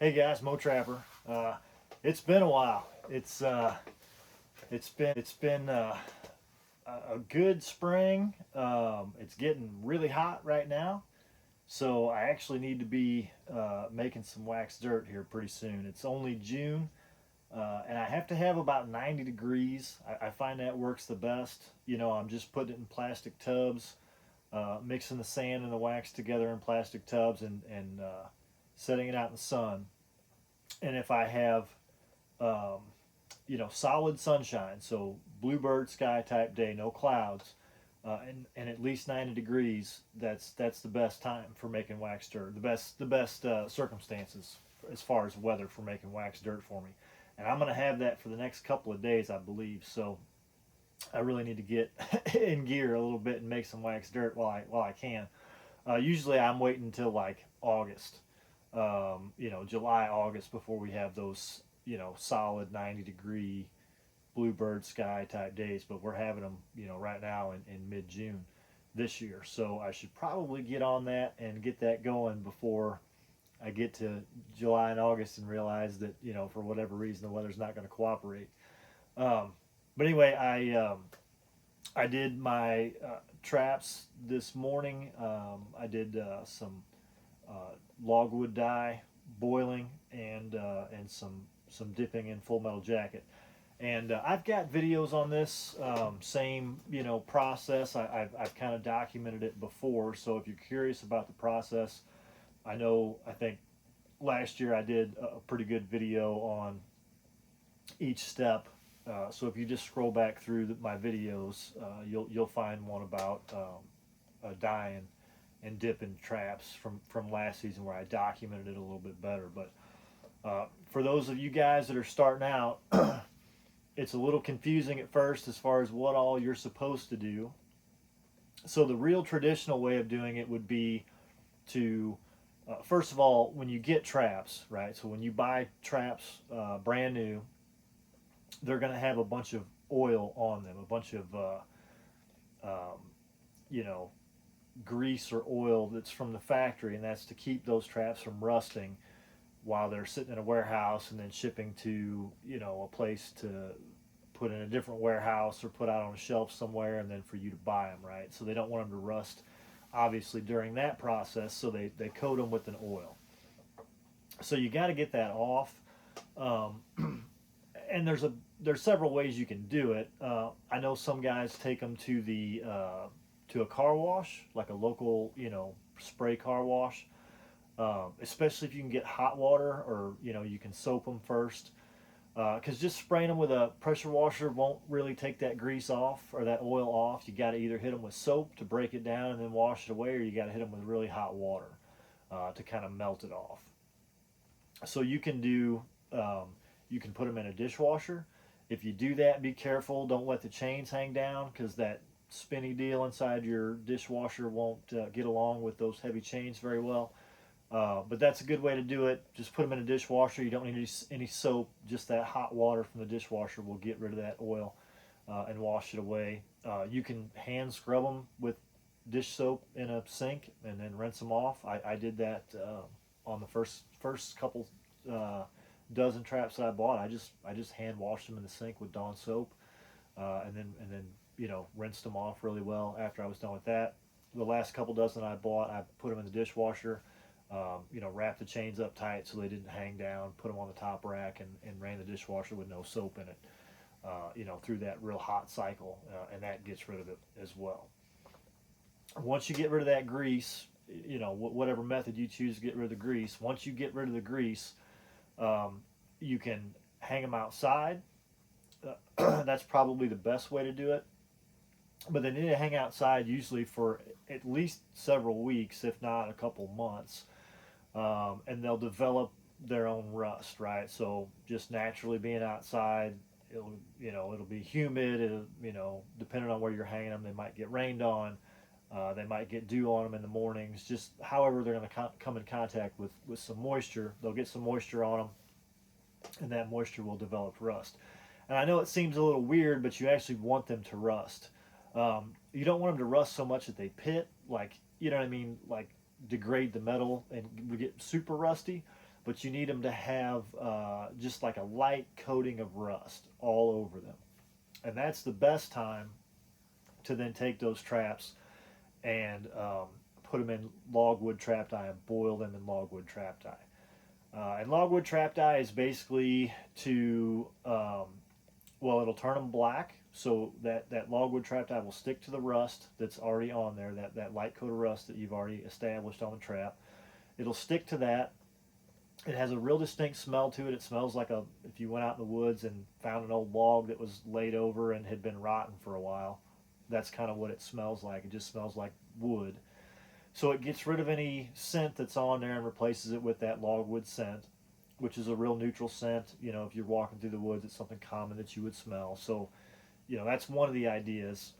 Hey guys, Mo Trapper. It's been a while. It's been a good spring. It's getting really hot right now, so I actually need to be making some wax dirt here pretty soon. It's only June, and I have to have about 90 degrees. I find that works the best. I'm just putting it in plastic tubs, mixing the sand and the wax together in plastic tubs, and setting it out in the sun. And if I have um, solid sunshine, so bluebird sky type day, no clouds, and at least 90 degrees, that's the best time for making wax dirt. The best circumstances as far as weather for making wax dirt for me. And I'm going to have that for the next couple of days, I believe. So I really need to get in gear a little bit and make some wax dirt while I can. Usually I'm waiting until like August, July, August before we have those, solid 90-degree bluebird sky type days. But we're having them, right now in mid June this year. So I should probably get on that and get that going before I get to July and August and realize that, for whatever reason, the weather's not going to cooperate. Um, but anyway, I did my traps this morning. I did some logwood dye boiling and some dipping in Full Metal Jacket. And I've got videos on this same process. I've kind of documented it before. So if you're curious about the process, I think last year I did a pretty good video on each step. So if you just scroll back through my videos, you'll find one about dyeing and dipping traps from last season where I documented it a little bit better. But for those of you guys that are starting out, it's a little confusing at first as far as what all you're supposed to do. So the real traditional way of doing it would be to first of all, when you get traps, right? So when you buy traps brand new, they're going to have a bunch of oil on them, a bunch of um, you know grease or oil that's from the factory, and that's to keep those traps from rusting while they're sitting in a warehouse and then shipping to a place to put in a different warehouse or put out on a shelf somewhere, and then for you to buy them, right? So they don't want them to rust obviously during that process, so they coat them with an oil. So you got to get that off. um, and there's several ways you can do it. I know some guys take them to a car wash, like a local spray car wash. Especially if you can get hot water, or you can soap them first. Because just spraying them with a pressure washer won't really take that grease off or that oil off. You got to either hit them with soap to break it down and then wash it away, or you got to hit them with really hot water to kind of melt it off. So you can put them in a dishwasher. If you do that, be careful. Don't let the chains hang down, because that spinny deal inside your dishwasher won't get along with those heavy chains very well. But that's a good way to do it. Just put them in a dishwasher. You don't need any soap. Just that hot water from the dishwasher will get rid of that oil and wash it away. You can hand scrub them with dish soap in a sink and then rinse them off. I did that on the first couple uh, dozen traps that I bought. I just hand washed them in the sink with Dawn soap, and then rinsed them off really well after I was done with that. The last couple dozen I bought, I put them in the dishwasher. Wrap the chains up tight so they didn't hang down. Put them on the top rack and ran the dishwasher with no soap in it. Through that real hot cycle, and that gets rid of it as well. Once you get rid of that grease, whatever method you choose to get rid of the grease. Once you get rid of the grease, you can hang them outside. That's probably the best way to do it. But they need to hang outside usually for at least several weeks, if not a couple months, and they'll develop their own rust, right? So just naturally being outside, it'll be humid. Depending on where you're hanging them, they might get rained on. They might get dew on them in the mornings. Just however they're going to come in contact with some moisture, they'll get some moisture on them, and that moisture will develop rust. And I know it seems a little weird, but you actually want them to rust. You don't want them to rust so much that they pit, like, you know what I mean, like degrade the metal and get super rusty. but you need them to have just like a light coating of rust all over them. And that's the best time to then take those traps and put them in logwood trap dye and boil them in logwood trap dye. And logwood trap dye is basically to, well, it'll turn them black, so that logwood trap dye will stick to the rust that's already on there, that light coat of rust that you've already established on the trap. It'll stick to that. It has a real distinct smell to it. It smells like if you went out in the woods and found an old log that was laid over and had been rotten for a while. That's kind of what it smells like. It just smells like wood. So it gets rid of any scent that's on there and replaces it with that logwood scent, which is a real neutral scent. You know, if you're walking through the woods, it's something common that you would smell. So, you know, that's one of the ideas,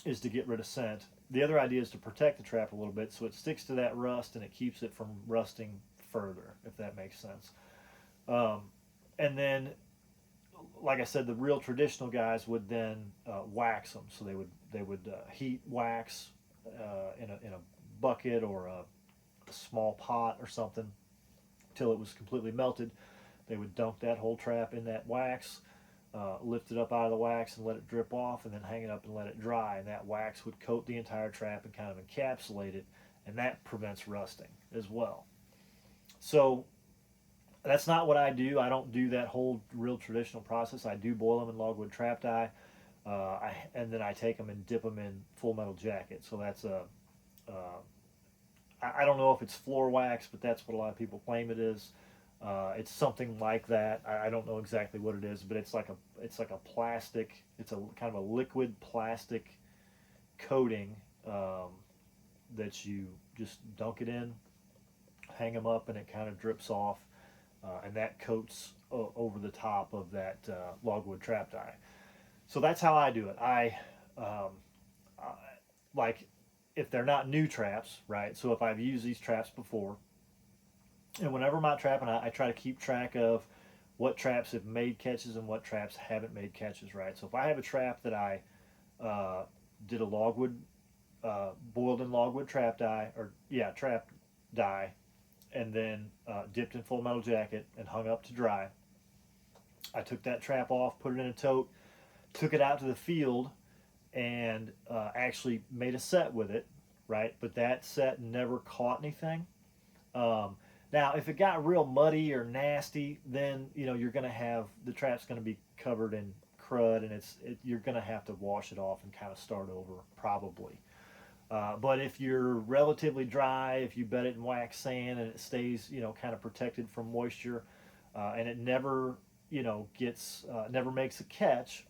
is to get rid of scent. The other idea is to protect the trap a little bit so it sticks to that rust and it keeps it from rusting further, if that makes sense. And then, like I said, the real traditional guys would then wax them. So they would heat wax in a bucket or a small pot or something till it was completely melted. They would dunk that whole trap in that wax, lift it up out of the wax and let it drip off, and then hang it up and let it dry. And that wax would coat the entire trap and kind of encapsulate it, and that prevents rusting as well. So that's not what I do. I don't do that whole real traditional process. I do boil them in logwood trap dye, and then I take them and dip them in Full Metal Jacket. So that's I don't know if it's floor wax, but that's what a lot of people claim it is. It's something like that. I don't know exactly what it is, but it's like a plastic. It's a kind of a liquid plastic coating that you just dunk it in, hang them up, and it kind of drips off, and that coats over the top of that logwood trap dye. So that's how I do it. Um, I like if they're not new traps, right? So if I've used these traps before, and whenever I'm out trapping, I try to keep track of what traps have made catches and what traps haven't made catches, right? So if I have a trap that I did a logwood, boiled in logwood trap dye, trap dye, and then dipped in Full Metal Jacket and hung up to dry, I took that trap off, put it in a tote, took it out to the field, and actually made a set with it, right? But that set never caught anything. Now, if it got real muddy or nasty, then you're going to have the trap's going to be covered in crud, and you're going to have to wash it off and kind of start over probably. But if you're relatively dry, if you bed it in wax sand and it stays kind of protected from moisture, and it never never makes a catch,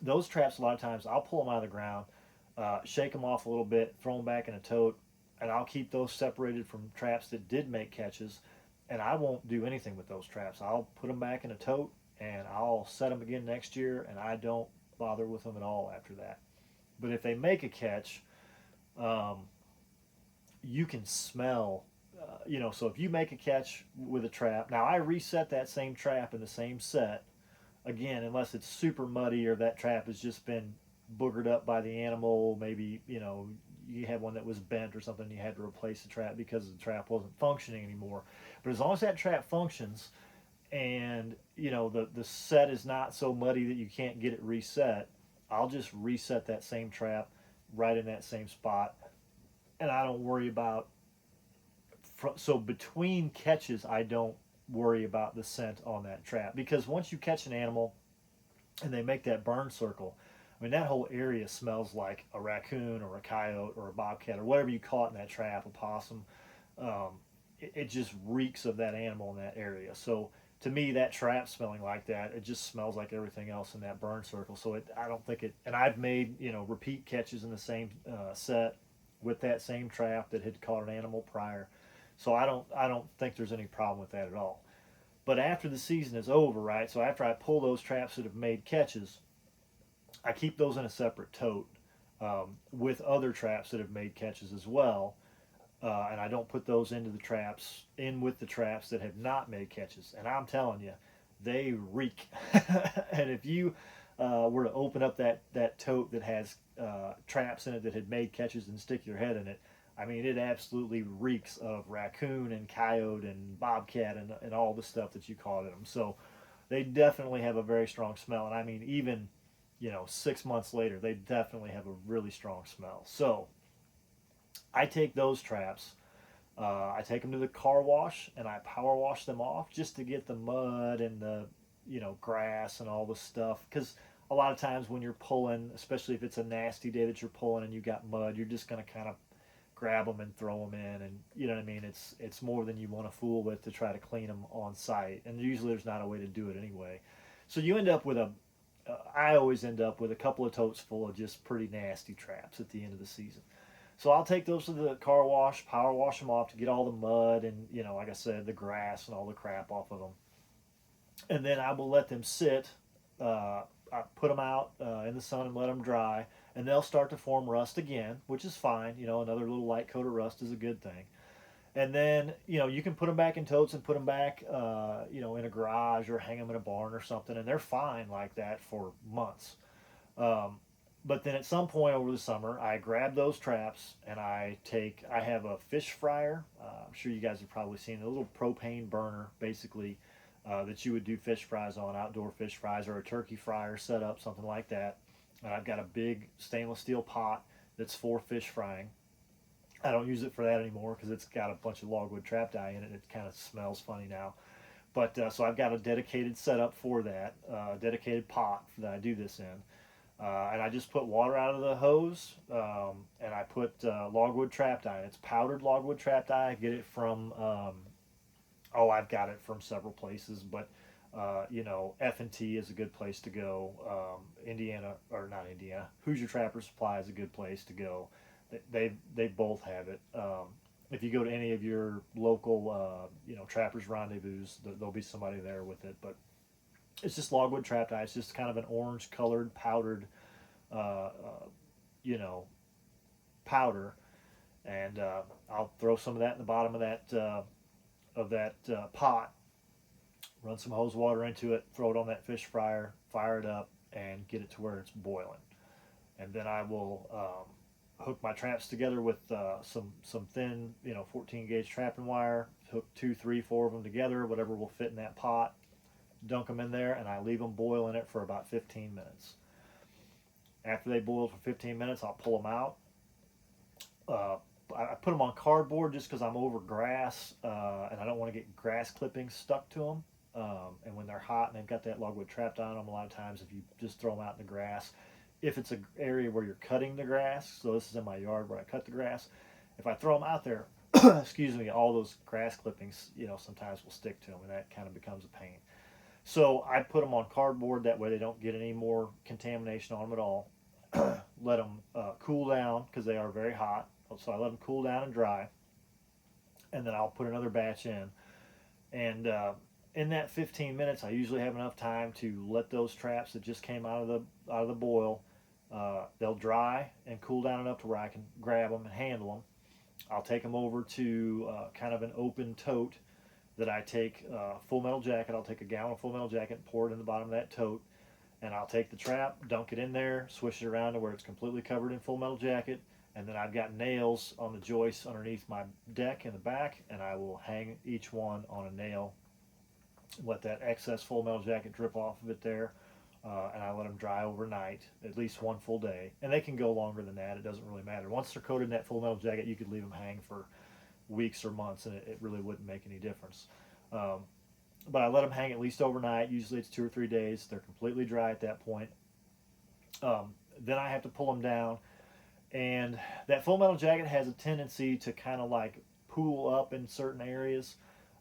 those traps a lot of times I'll pull them out of the ground, shake them off a little bit, throw them back in a tote, and I'll keep those separated from traps that did make catches, and I won't do anything with those traps. I'll put them back in a tote, and I'll set them again next year, and I don't bother with them at all after that. But if they make a catch, you can smell, so if you make a catch with a trap, now I reset that same trap in the same set, again, unless it's super muddy or that trap has just been boogered up by the animal, maybe, you had one that was bent or something, you had to replace the trap because the trap wasn't functioning anymore. But as long as that trap functions and the set is not so muddy that you can't get it reset, I'll just reset that same trap right in that same spot, and I don't worry about so between catches I don't worry about the scent on that trap, because once you catch an animal and they make that burn circle, I mean, that whole area smells like a raccoon or a coyote or a bobcat or whatever you caught in that trap, a possum. It just reeks of that animal in that area. So to me, that trap smelling like that, it just smells like everything else in that burn circle. So I don't think it. And I've made repeat catches in the same set with that same trap that had caught an animal prior. So I don't think there's any problem with that at all. But after the season is over, right? So after I pull those traps that have made catches, I keep those in a separate tote with other traps that have made catches as well, and I don't put those into the traps with the traps that have not made catches. And I'm telling you, they reek. And if you were to open up that tote that has traps in it that had made catches and stick your head in it, I mean, it absolutely reeks of raccoon and coyote and bobcat and all the stuff that you caught in them. So they definitely have a very strong smell. And I mean, even, 6 months later, they definitely have a really strong smell. So I take those traps, I take them to the car wash and I power wash them off just to get the mud and the, grass and all the stuff. Because a lot of times when you're pulling, especially if it's a nasty day that you're pulling and you got mud, you're just going to kind of grab them and throw them in, and you know what I mean. It's more than you want to fool with to try to clean them on site, and usually there's not a way to do it anyway. So you end up with I always end up with a couple of totes full of just pretty nasty traps at the end of the season. So I'll take those to the car wash, power wash them off to get all the mud and, like I said, the grass and all the crap off of them. And then I will let them sit. I put them out in the sun and let them dry, and they'll start to form rust again, which is fine. Another little light coat of rust is a good thing. And then, you can put them back in totes and put them back, in a garage or hang them in a barn or something, and they're fine like that for months. Um, but then at some point over the summer, I grab those traps and I have a fish fryer. I'm sure you guys have probably seen a little propane burner, basically, that you would do fish fries on, outdoor fish fries, or a turkey fryer setup, something like that. And I've got a big stainless steel pot that's for fish frying. I don't use it for that anymore because it's got a bunch of logwood trap dye in it. It kind of smells funny now. But so I've got a dedicated setup for that, dedicated pot that I do this in. And I just put water out of the hose, and I put logwood trap dye. It's powdered logwood trap dye. I get it from, I've got it from several places, but F&T is a good place to go. Indiana, or not Indiana, Hoosier Trapper Supply is a good place to go. They both have it. If you go to any of your local, trappers rendezvous, there'll be somebody there with it. But it's just logwood trap dye. It's just kind of an orange colored powdered, uh, uh, you know, powder, and I'll throw some of that in the bottom of that pot. Run some hose water into it. Throw it on that fish fryer. Fire it up and get it to where it's boiling. And then I will hook my traps together with some thin 14 gauge trapping wire. Hook 2, 3, 4 of them together, whatever will fit in that pot. Dunk them in there, and I leave them boil in it for about 15 minutes. After they boil for 15 minutes, I'll pull them out. Uh, I put them on cardboard just because I'm over grass, and I don't want to get grass clippings stuck to them. And when they're hot and they've got that logwood trapped on them, a lot of times if you just throw them out in the grass, if it's an area where you're cutting the grass, so this is in my yard where I cut the grass, if I throw them out there, excuse me, all those grass clippings, sometimes will stick to them, and that kind of becomes a pain. So I put them on cardboard, that way they don't get any more contamination on them at all. Let them cool down because they are very hot. So I let them cool down and dry, and then I'll put another batch in. And in that 15 minutes, I usually have enough time to let those traps that just came out of the boil, they'll dry and cool down enough to where I can grab them and handle them. I'll take them over to kind of an open tote that I take Full Metal Jacket. I'll take a gallon of Full Metal Jacket and pour it in the bottom of that tote. And I'll take the trap, dunk it in there, swish it around to where it's completely covered in Full Metal Jacket. And then I've got nails on the joists underneath my deck in the back, and I will hang each one on a nail. Let that excess Full Metal Jacket drip off of it there. And I let them dry overnight, at least one full day. And they can go longer than that. It doesn't really matter. Once they're coated in that Full Metal Jacket, you could leave them hang for weeks or months, and it really wouldn't make any difference. But I let them hang at least overnight. Usually it's 2 or 3 days. They're completely dry at that point. Then I have to pull them down. And that Full Metal Jacket has a tendency to kind of like pool up in certain areas.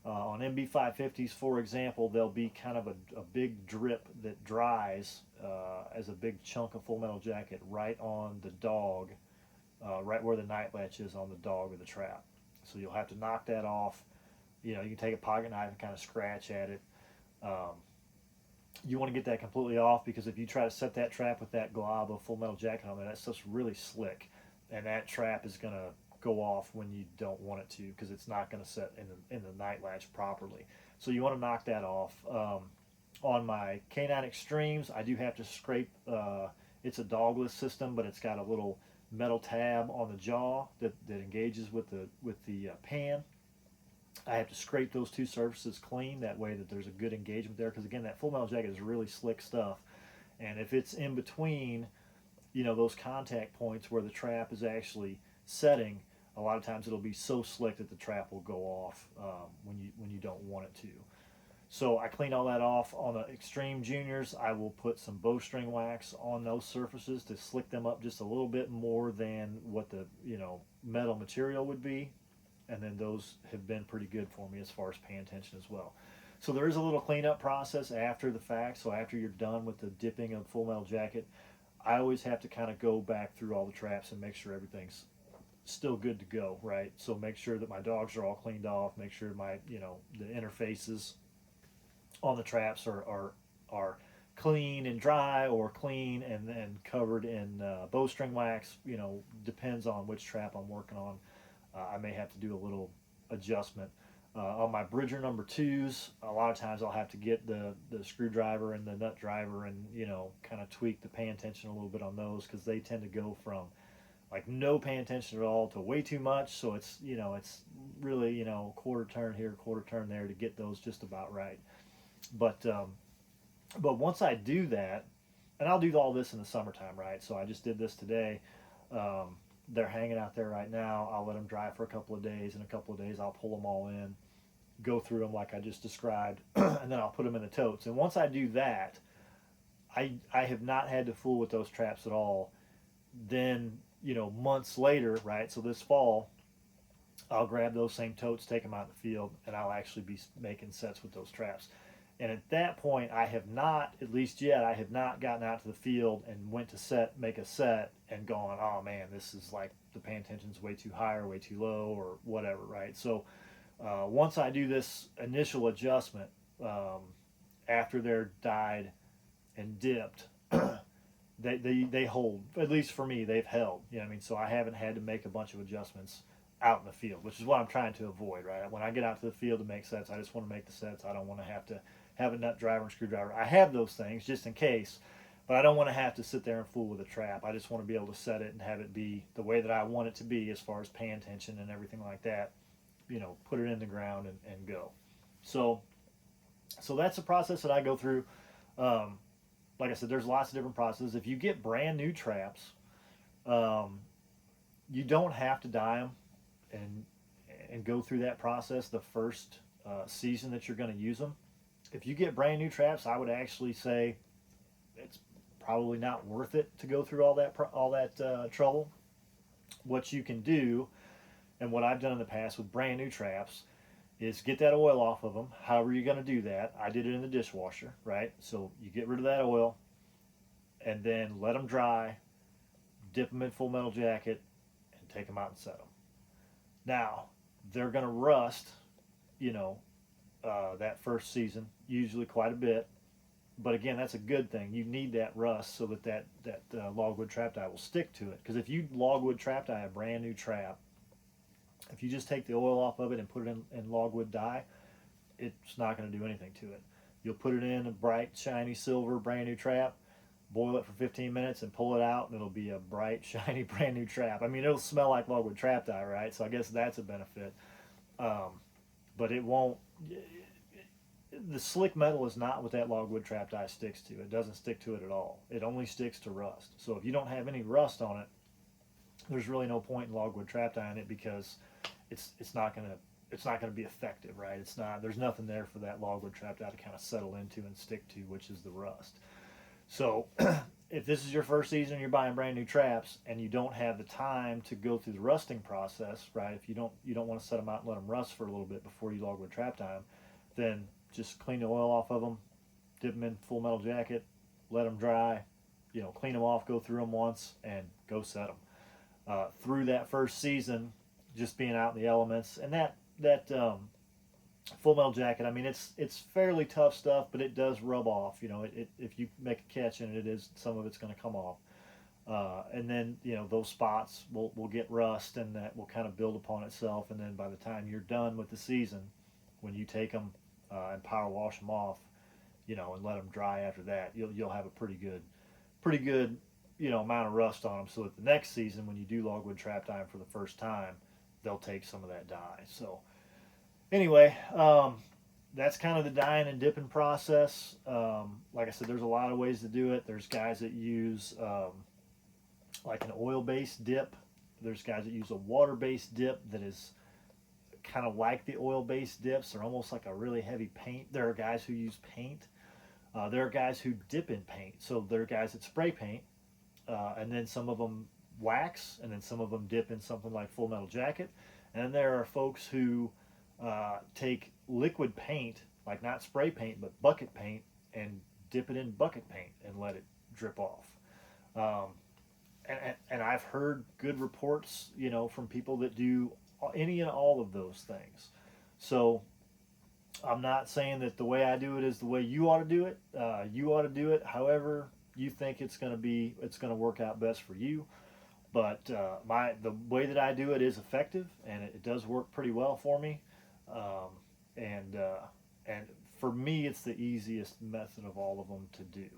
On MB550s, for example, there'll be kind of a big drip that dries as a big chunk of Full Metal Jacket right on the dog, right where the night latch is on the dog of the trap. So you'll have to knock that off. You can take a pocket knife and kind of scratch at it. You want to get that completely off, because if you try to set that trap with that glob of Full Metal Jacket on there, that stuff's really slick, and that trap is going to go off when you don't want it to, because it's not going to set in the night latch properly. So you want to knock that off. On my K9 Extremes, I do have to scrape. It's a dogless system, but it's got a little metal tab on the jaw that engages with the pan. I have to scrape those two surfaces clean. That way that there's a good engagement there. Because again, that Full Metal Jacket is really slick stuff. And if it's in between, those contact points where the trap is actually setting, a lot of times it'll be so slick that the trap will go off when you don't want it to. So I clean all that off. On the Extreme Juniors, I will put some bowstring wax on those surfaces to slick them up just a little bit more than what the metal material would be. And then those have been pretty good for me as far as pan tension as well. So there is a little cleanup process after the fact. So after you're done with the dipping of Full Metal Jacket, I always have to kind of go back through all the traps and make sure everything's still good to go, right? So make sure that my dogs are all cleaned off, make sure my, the interfaces on the traps are clean and dry, or clean and covered in bowstring wax. Depends on which trap I'm working on. I may have to do a little adjustment. On my Bridger number twos, a lot of times I'll have to get the screwdriver and the nut driver and kind of tweak the pan tension a little bit on those, because they tend to go from like no pan tension at all to way too much. So it's it's really quarter turn here, quarter turn there to get those just about right. But once I do that, and I'll do all this in the summertime, right? So I just did this today. They're hanging out there right now. I'll let them dry for a couple of days. In a couple of days, I'll pull them all in, go through them like I just described, and then I'll put them in the totes. And once I do that, I have not had to fool with those traps at all. Then, months later, right? So this fall, I'll grab those same totes, take them out in the field, and I'll actually be making sets with those traps. And at that point, I have not, at least yet, I have not gotten out to the field and went to make a set and gone, oh man, this is like the pan tension's way too high or way too low or whatever, right? So once I do this initial adjustment, after they're dyed and dipped, they hold. At least for me, they've held. You know what I mean? So I haven't had to make a bunch of adjustments out in the field, which is what I'm trying to avoid, right? When I get out to the field to make sets, I just want to make the sets. I don't want to have a nut driver and screwdriver. I have those things just in case, but I don't want to have to sit there and fool with a trap. I just want to be able to set it and have it be the way that I want it to be as far as pan tension and everything like that. Put it in the ground and go. So that's the process that I go through. Like I said, there's lots of different processes. If you get brand new traps, you don't have to dye them and go through that process the first season that you're going to use them. If you get brand new traps, I would actually say it's probably not worth it to go through all that trouble. What you can do, and what I've done in the past with brand new traps, is get that oil off of them. However you're going to do that. I did it in the dishwasher, right? So you get rid of that oil, and then let them dry, dip them in Full Metal Jacket, and take them out and set them. Now, they're going to rust, that first season, usually quite a bit. But again, that's a good thing. You need that rust so that logwood trap dye will stick to it. Because if you logwood trap dye a brand new trap, if you just take the oil off of it and put it in logwood dye, it's not going to do anything to it. You'll put it in a bright, shiny silver brand new trap, boil it for 15 minutes and pull it out, and it'll be a bright, shiny brand new trap. I mean, it'll smell like logwood trap dye, right? So I guess that's a benefit. But it won't. The slick metal is not what that logwood trap dye sticks to. It doesn't stick to it at all. It only sticks to rust. So if you don't have any rust on it, there's really no point in logwood trap dye in it, because it's not gonna be effective, right? It's not. There's nothing there for that logwood trap dye to kind of settle into and stick to, which is the rust. So if this is your first season, you're buying brand new traps, and you don't have the time to go through the rusting process, right? If you don't want to set them out and let them rust for a little bit before you logwood trap dye them, then just clean the oil off of them, dip them in Full Metal Jacket, let them dry, clean them off, go through them once, and go set them. Through that first season, just being out in the elements, and that Full Metal Jacket, I mean, it's fairly tough stuff, but it does rub off. If you make a catch in it, some of it's going to come off. And then those spots will get rust, and that will kind of build upon itself. And then by the time you're done with the season, when you take them and power wash them off, and let them dry after that, you'll have a pretty good amount of rust on them, so that the next season when you do logwood trap dye them for the first time, they'll take some of that dye. So anyway, that's kind of the dyeing and dipping process. Like I said, there's a lot of ways to do it. There's guys that use like an oil-based dip. There's guys that use a water-based dip that is kind of like the oil-based dips. They're almost like a really heavy paint. There are guys who use paint. There are guys who dip in paint. So there are guys that spray paint, and then some of them wax, and then some of them dip in something like Full Metal Jacket. And then there are folks who take liquid paint, like not spray paint, but bucket paint, and dip it in bucket paint and let it drip off. Um, and I've heard good reports, from people that do any and all of those things. So I'm not saying that the way I do it is the way you ought to do it. You ought to do it however you think it's going to work out best for you. But the way that I do it is effective, and it does work pretty well for me. And for me, it's the easiest method of all of them to do.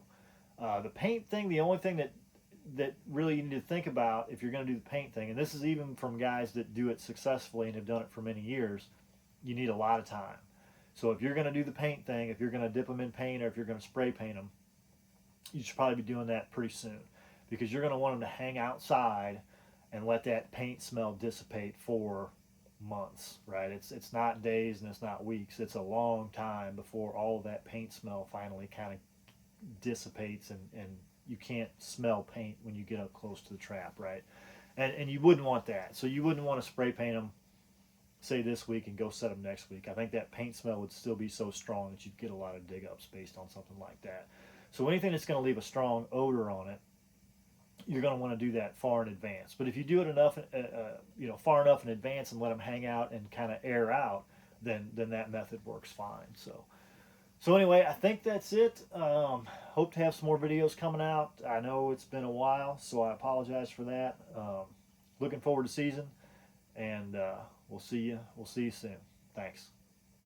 The paint thing, the only thing that really you need to think about if you're going to do the paint thing, and this is even from guys that do it successfully and have done it for many years, you need a lot of time. So if you're going to do the paint thing, if you're going to dip them in paint or if you're going to spray paint them, you should probably be doing that pretty soon, because you're going to want them to hang outside and let that paint smell dissipate for months, right? It's not days and it's not weeks. It's a long time before all of that paint smell finally kind of dissipates, and you can't smell paint when you get up close to the trap, right? And you wouldn't want that. So you wouldn't want to spray paint them, say this week, and go set them next week. I think that paint smell would still be so strong that you'd get a lot of dig ups based on something like that. So anything that's going to leave a strong odor on it, you're going to want to do that far in advance. But if you do it enough, far enough in advance and let them hang out and kind of air out, then that method works fine. So anyway, I think that's it. Hope to have some more videos coming out. I know it's been a while, so I apologize for that. Looking forward to season, and we'll see you soon. Thanks.